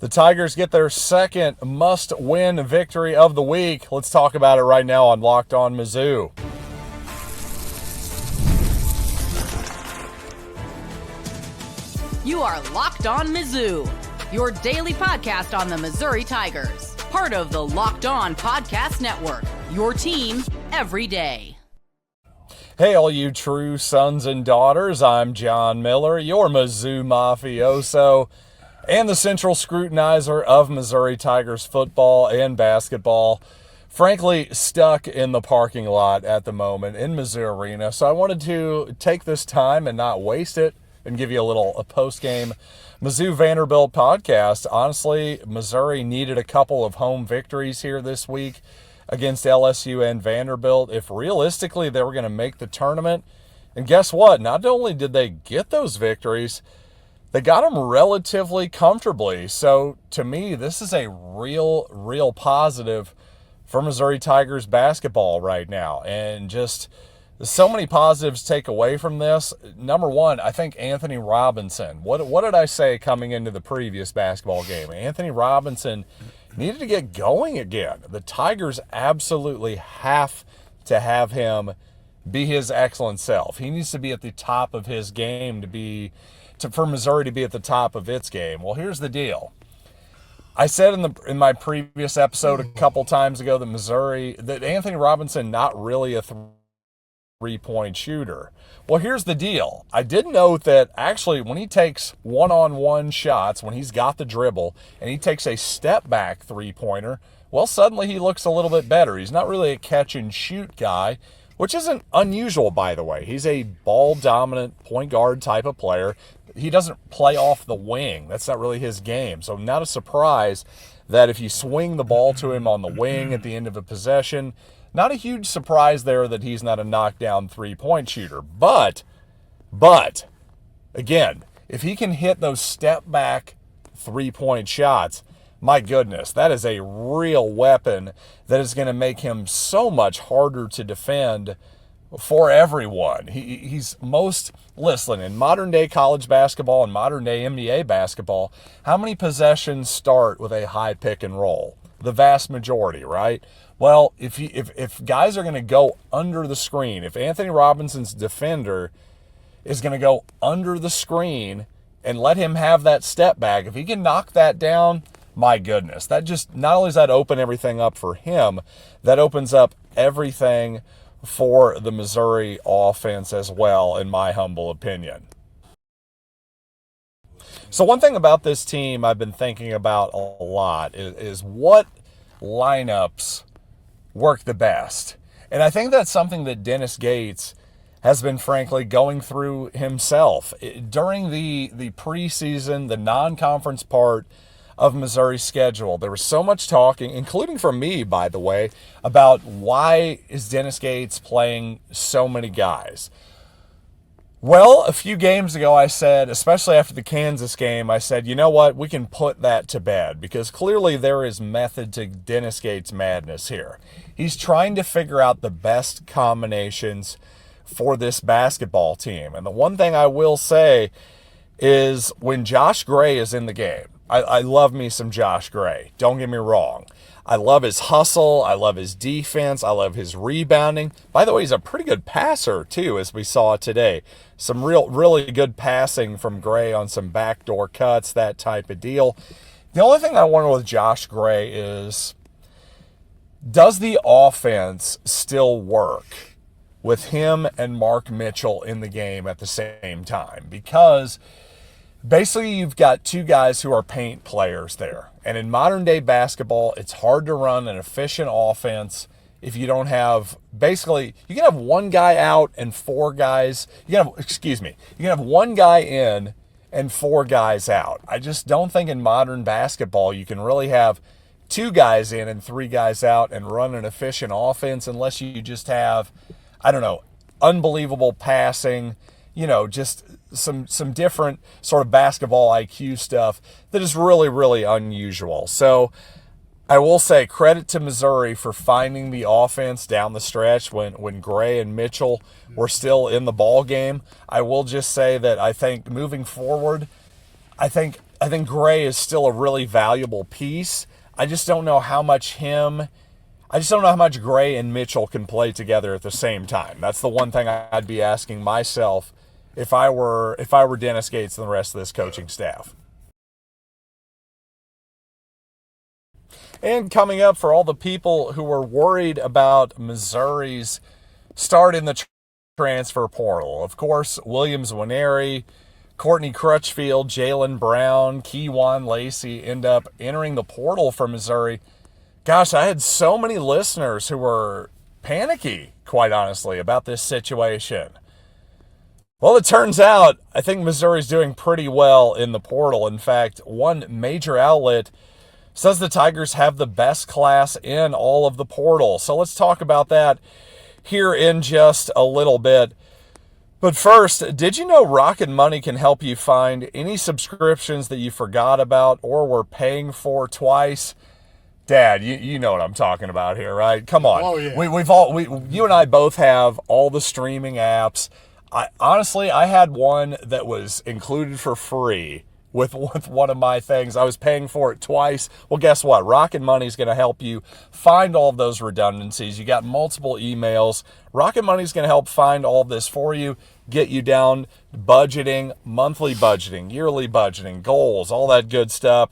The Tigers get their second must-win victory of the week. Let's talk about it right now on Locked On Mizzou. You are Locked On Mizzou, your daily podcast on the Missouri Tigers. Part of the Locked On Podcast Network, your team every day. Hey, all you true sons and daughters, I'm John Miller, your Mizzou mafioso, and the central scrutinizer of Missouri Tigers football and basketball. Frankly, stuck in the parking lot at the moment in Mizzou Arena. So I wanted to take this time and not waste it and give you a post-game Mizzou Vanderbilt podcast. Honestly, Missouri needed a couple of home victories here this week against LSU and Vanderbilt if realistically they were going to make the tournament. And guess what? Not only did they get those victories, they got them relatively comfortably. So to me, this is a real positive for Missouri Tigers basketball right now. And just so many positives take away from this. Number one, I think Anthony Robinson. What did I say coming into the previous basketball game? Anthony Robinson needed to get going again. The Tigers absolutely have to have him be his excellent self. He needs to be at the top of his game for Missouri to be at the top of its game. Well, here's the deal. I said in my previous episode a couple times ago that Anthony Robinson not really a three-point shooter. Well, here's the deal. I did note that actually when he takes one-on-one shots, when he's got the dribble, and he takes a step-back three-pointer, well, suddenly he looks a little bit better. He's not really a catch-and-shoot guy, which isn't unusual, by the way. He's a ball-dominant point guard type of player. He doesn't play off the wing. That's not really his game. So not a surprise that if you swing the ball to him on the wing at the end of a possession, not a huge surprise there that he's not a knockdown three-point shooter. But, again, if he can hit those step-back three-point shots, my goodness, that is a real weapon that is going to make him so much harder to defend for everyone. Listen, in modern-day college basketball and modern-day NBA basketball, how many possessions start with a high pick and roll? The vast majority, right? Well, if guys are going to go under the screen, if Anthony Robinson's defender is going to go under the screen and let him have that step back, if he can knock that down, my goodness, that just, not only does that open everything up for him, that opens up everything for the Missouri offense as well, in my humble opinion. So one thing about this team I've been thinking about a lot is what lineups work the best. And I think that's something that Dennis Gates has been, frankly, going through himself. During the preseason, the non-conference part of Missouri's schedule, there was so much talking, including from me, by the way, about why is Dennis Gates playing so many guys. Well, a few games ago I said, especially after the Kansas game, I said, you know what, we can put that to bed because clearly there is method to Dennis Gates' madness here. He's trying to figure out the best combinations for this basketball team. And the one thing I will say is when Josh Gray is in the game, I love me some Josh Gray. Don't get me wrong. I love his hustle. I love his defense. I love his rebounding. By the way, he's a pretty good passer, too, as we saw today. Some really good passing from Gray on some backdoor cuts, that type of deal. The only thing I wonder with Josh Gray is, does the offense still work with him and Mark Mitchell in the game at the same time? Because basically, you've got two guys who are paint players there. And in modern-day basketball, it's hard to run an efficient offense if you don't have, basically, you can have one guy out and four guys, you can have one guy in and four guys out. I just don't think in modern basketball you can really have two guys in and three guys out and run an efficient offense unless you just have, unbelievable passing, just some different sort of basketball IQ stuff that is really unusual. So I will say credit to Missouri for finding the offense down the stretch when Gray and Mitchell were still in the ball game. I will just say that I think moving forward, I think I think Gray is still a really valuable piece. I just don't know how much Gray and Mitchell can play together at the same time. That's the one thing I'd be asking myself if I were Dennis Gates and the rest of this coaching staff. And coming up, for all the people who are worried about Missouri's start in the transfer portal, of course, Williams Nwaneri, Courtney Crutchfield, Jalen Brown, Keywan Lacey end up entering the portal for Missouri. Gosh, I had so many listeners who were panicky, quite honestly, about this situation. Well, it turns out I think Missouri's doing pretty well in the portal. In fact, one major outlet says the Tigers have the best class in all of the portal. So let's talk about that here in just a little bit. But first, did you know Rocket Money can help you find any subscriptions that you forgot about or were paying for twice? Dad, you know what I'm talking about here, right? Come on. Oh, yeah. You and I both have all the streaming apps. Honestly, I had one that was included for free with one of my things. I was paying for it twice. Well, guess what? Rocket Money is going to help you find all of those redundancies. You got multiple emails. Rocket Money is going to help find all of this for you, get you down budgeting, monthly budgeting, yearly budgeting, goals, all that good stuff.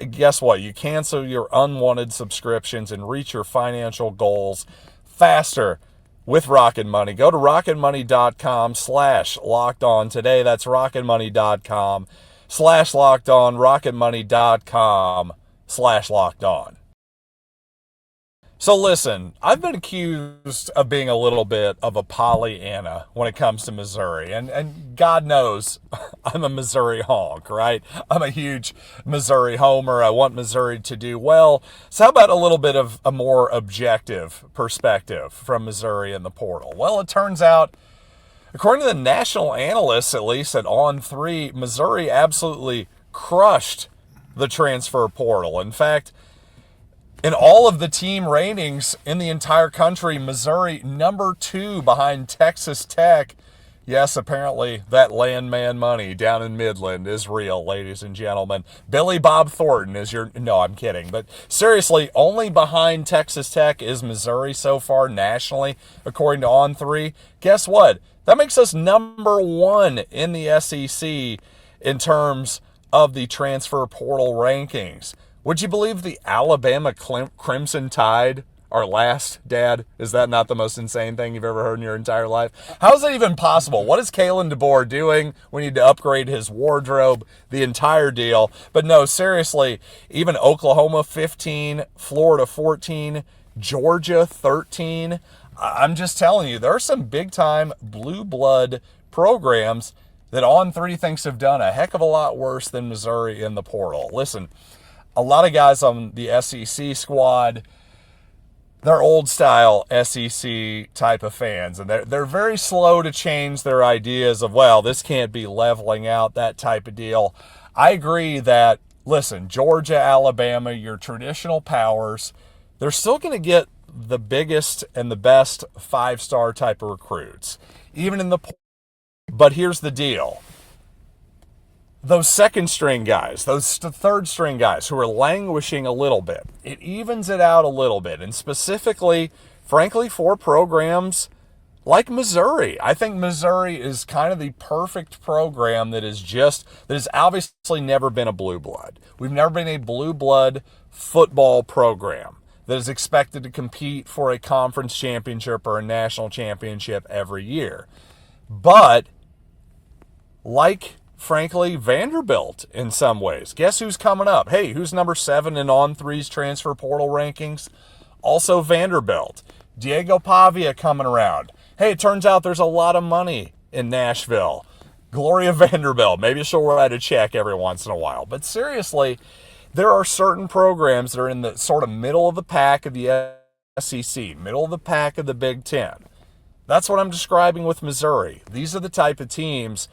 Guess what? You cancel your unwanted subscriptions and reach your financial goals faster with Rocket Money. Go to rocketmoney.com/lockedon today. That's rocketmoney.com/lockedon, rocketmoney.com/lockedon. So listen, I've been accused of being a little bit of a Pollyanna when it comes to Missouri. And God knows I'm a Missouri honk, right? I'm a huge Missouri homer. I want Missouri to do well. So how about a little bit of a more objective perspective from Missouri in the portal? Well, it turns out, according to the national analysts, at least at On3, Missouri absolutely crushed the transfer portal. In fact, in all of the team ratings in the entire country, Missouri number 2 behind Texas Tech. Yes, apparently that landman money down in Midland is real, ladies and gentlemen. Billy Bob Thornton is no, I'm kidding. But seriously, only behind Texas Tech is Missouri so far nationally, according to On3. Guess what? That makes us number 1 in the SEC in terms of the transfer portal rankings. Would you believe the Alabama Crimson Tide are last, Dad? Is that not the most insane thing you've ever heard in your entire life? How is that even possible? What is Kalen DeBoer doing? We need to upgrade his wardrobe, the entire deal. But no, seriously, even Oklahoma 15, Florida 14, Georgia 13. I'm just telling you, there are some big-time blue blood programs that On3 thinks have done a heck of a lot worse than Missouri in the portal. Listen, a lot of guys on the SEC squad, they're old-style SEC type of fans, and they're very slow to change their ideas of, well, this can't be leveling out, that type of deal. I agree that, listen, Georgia, Alabama, your traditional powers, they're still going to get the biggest and the best 5-star type of recruits, even in the. But here's the deal. Those second-string guys, those third-string guys who are languishing a little bit, it evens it out a little bit. And specifically, frankly, for programs like Missouri, I think Missouri is kind of the perfect program that has obviously never been a blue blood. We've never been a blue blood football program that is expected to compete for a conference championship or a national championship every year. But, like, frankly, Vanderbilt in some ways. Guess who's coming up? Hey, who's number 7 in On3's transfer portal rankings? Also Vanderbilt. Diego Pavia coming around. Hey, it turns out there's a lot of money in Nashville. Gloria Vanderbilt. Maybe she'll write a check every once in a while. But seriously, there are certain programs that are in the sort of middle of the pack of the SEC, middle of the pack of the Big Ten. That's what I'm describing with Missouri. These are the type of teams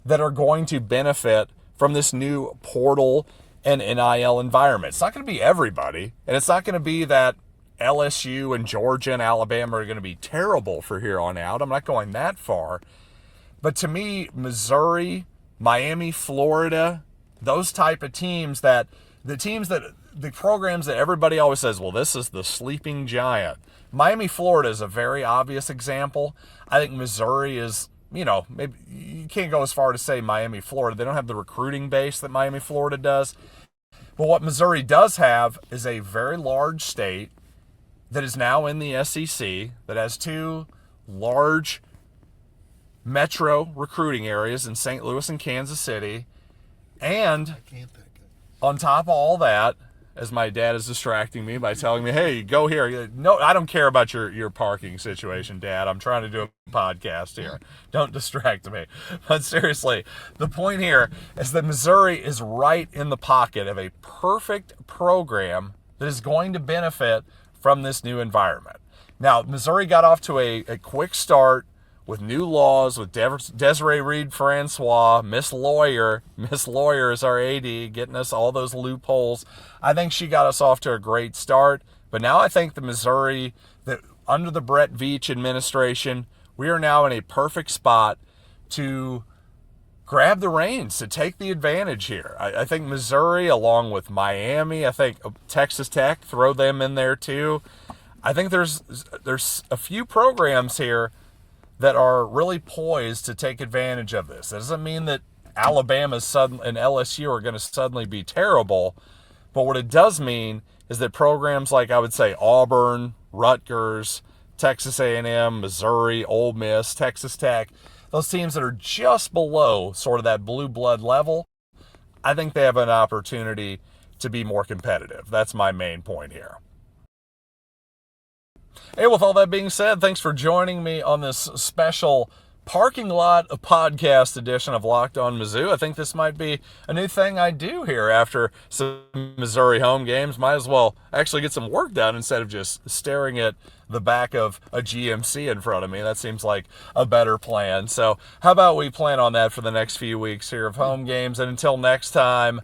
that are going to benefit from this new portal and NIL environment. It's not going to be everybody, and it's not going to be that LSU and Georgia and Alabama are going to be terrible for here on out. I'm not going that far. But to me, Missouri, Miami, Florida, those type of teams the programs that everybody always says, well, this is the sleeping giant. Miami, Florida is a very obvious example. I think Missouri is, maybe you can't go as far to say Miami, Florida. They don't have the recruiting base that Miami, Florida does. But what Missouri does have is a very large state that is now in the SEC, that has two large metro recruiting areas in St. Louis and Kansas City. And on top of all that, as my dad is distracting me by telling me, hey, go here. No, I don't care about your parking situation, Dad. I'm trying to do a podcast here. Don't distract me. But seriously, the point here is that Missouri is right in the pocket of a perfect program that is going to benefit from this new environment. Now, Missouri got off to a quick start with new laws, with Desiree Reed-Francois, Miss Lawyer is our AD, getting us all those loopholes. I think she got us off to a great start. But now I think the Missouri, that under the Brett Veach administration, we are now in a perfect spot to grab the reins, to take the advantage here. I think Missouri, along with Miami, I think Texas Tech, throw them in there too. I think there's a few programs here that are really poised to take advantage of this. That doesn't mean that Alabama and LSU are going to suddenly be terrible, but what it does mean is that programs like, I would say, Auburn, Rutgers, Texas A&M, Missouri, Ole Miss, Texas Tech, those teams that are just below sort of that blue blood level, I think they have an opportunity to be more competitive. That's my main point here. Hey, with all that being said, thanks for joining me on this special parking lot podcast edition of Locked On Mizzou. I think this might be a new thing I do here after some Missouri home games. Might as well actually get some work done instead of just staring at the back of a GMC in front of me. That seems like a better plan. So how about we plan on that for the next few weeks here of home games? And until next time,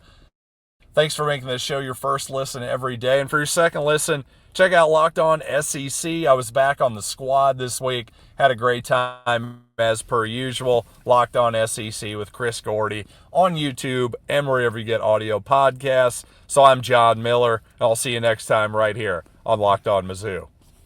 thanks for making this show your first listen every day. And for your second listen, check out Locked On SEC. I was back on the squad this week. Had a great time as per usual. Locked On SEC with Chris Gordy on YouTube and wherever you get audio podcasts. So I'm John Miller, and I'll see you next time right here on Locked On Mizzou.